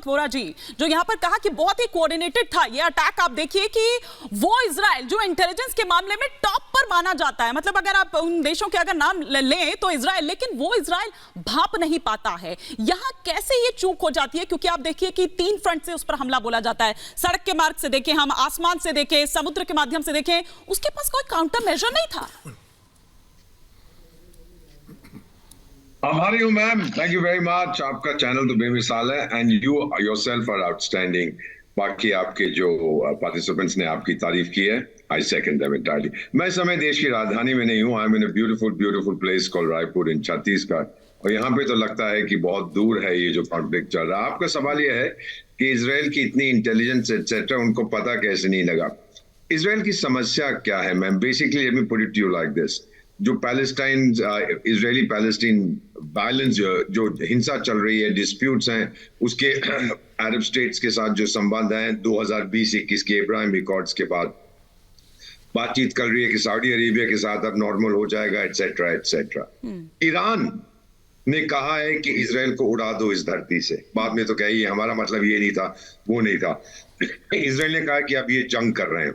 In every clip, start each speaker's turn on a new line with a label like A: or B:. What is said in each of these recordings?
A: मोहम्मद वोरा जी, जो यहाँ पर कहा कि बहुत ही कोऑर्डिनेटेड था ये अटैक। आप देखिए कि वो इजराइल जो इंटेलिजेंस के मामले में टॉप पर माना जाता है, मतलब अगर आप उन देशों के अगर नाम लें तो इजराइल, लेकिन वो इजराइल भाप नहीं पाता है। यहाँ कैसे ये चूक हो जाती है? क्योंकि आप देखिए कि 3 फ्रंट से उस पर हमला बोला जाता है। सड़क के मार्ग से देखें, हम आसमान से देखें, समुद्र के माध्यम से देखें, उसके पास कोई काउंटर मेजर नहीं था।
B: हमारी हूँ ma'am, thank you very much. आपका चैनल तो बेमिसाल है and you yourself are outstanding. बाकी आपके जो पार्टिसिपेंट्स ने आपकी तारीफ की है, आई सेकंड देम एंटायरली। मैं इस समय देश की राजधानी में नहीं हूँ, I am in a beautiful place called Raipur in Chhattisgarh, और यहाँ पे तो लगता है कि बहुत दूर है ये जो कॉन्फ्लिक्ट चल रहा है। आपका सवाल ये है कि इजराइल की इतनी इंटेलिजेंस एटसेट्रा उनको पता कैसे नहीं लगा। इजराइल की समस्या क्या है ma'am? Basically let me put it to you like this, जो पैलेस्टाइन इजरायली पैलेस्टीन वायलेंस जो हिंसा चल रही है, डिस्प्यूट्स हैं, उसके अरब स्टेट्स के साथ जो संबंध हैं 2020-21 के इब्राहिम रिकॉर्ड्स के बाद बातचीत कर रही है कि सऊदी अरेबिया के साथ अब नॉर्मल हो जाएगा, एटसेट्रा एटसेट्रा। ईरान ने कहा है कि इजराइल को उड़ा दो इस धरती से। बाद में तो कहिए हमारा मतलब ये नहीं था, वो नहीं था। इजराइल ने कहा कि अब ये जंग कर रहे हैं।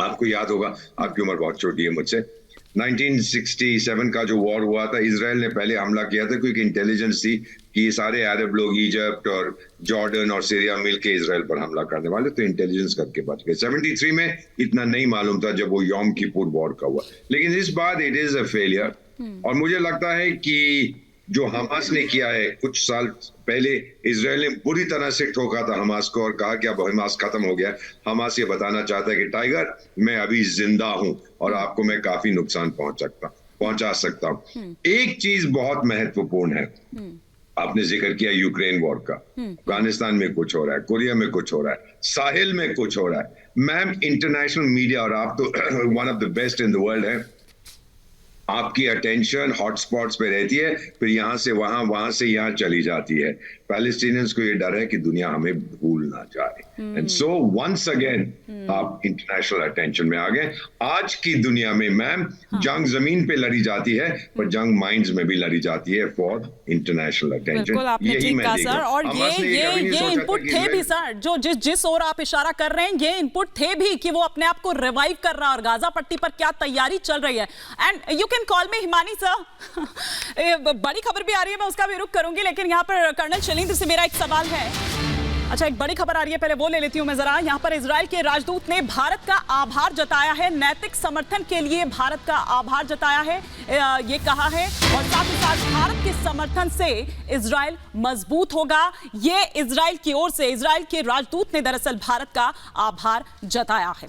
B: आपको याद होगा, आपकी उम्र बहुत छोटी है मुझसे, 1967 का जो वॉर हुआ था, इजराइल ने पहले हमला किया था क्योंकि इंटेलिजेंस थी कि ये सारे अरब लोग इजिप्ट और जॉर्डन और सीरिया मिलके इजराइल पर हमला करने वाले, तो इंटेलिजेंस करके बच गए। 73 में इतना नहीं मालूम था जब वो यौम किपुर वॉर का हुआ, लेकिन इस बार इट इज अ फेलियर। और मुझे लगता है कि जो हमास ने किया है कुछ साल पहले, इजराइल ने बुरी तरह से ठोका था हमास को और कहा कि अब हमास खत्म हो गया। हमास ये बताना चाहता है कि टाइगर, मैं अभी जिंदा हूं और आपको मैं काफी नुकसान पहुंचा सकता हूं। एक चीज बहुत महत्वपूर्ण है, आपने जिक्र किया यूक्रेन वॉर का। अफगानिस्तान में कुछ हो रहा है, कोरिया में कुछ हो रहा है, साहिल में कुछ हो रहा है। मैम, इंटरनेशनल मीडिया, और आप तो one of the best in the world है, आपकी अटेंशन हॉटस्पॉट्स पे रहती है, फिर यहां से वहां, वहां से यहां चली जाती है। पैलेस्टीनियंस को ये डर है कि दुनिया हमें भूल ना जाए, एंड सो वंस अगेन आप इंटरनेशनल अटेंशन में आ गए। आज की दुनिया में मैम, जंग जमीन पे लड़ी जाती है, पर जंग माइंड्स में भी लड़ी जाती है फॉर इंटरनेशनल अटेंशन।
A: बिल्कुल आपने ठीक कहा सर, और ये इनपुट थे भी सर, जो जिस ओर आप इशारा कर रहे हैं, ये इनपुट थे भी कि वो अपने आप को रिवाइव कर रहा है और गाजा पट्टी पर क्या तैयारी चल रही है। And you can call me Himani sir. बड़ी खबर भी आ रही है, मैं उसका भी रुख करूंगी, लेकिन यहाँ पर कर्नल शैलेंद्र से मेरा एक सवाल है। अच्छा, एक बड़ी खबर आ रही है, पहले वो ले लेती हूं मैं जरा। यहाँ पर इजराइल के राजदूत ने भारत का आभार जताया है, नैतिक समर्थन के लिए भारत का आभार जताया है, ये कहा है, और साथ ही साथ भारत के समर्थन से इजराइल मजबूत होगा। ये इजराइल की ओर से इजराइल के राजदूत ने दरअसल भारत का आभार जताया है।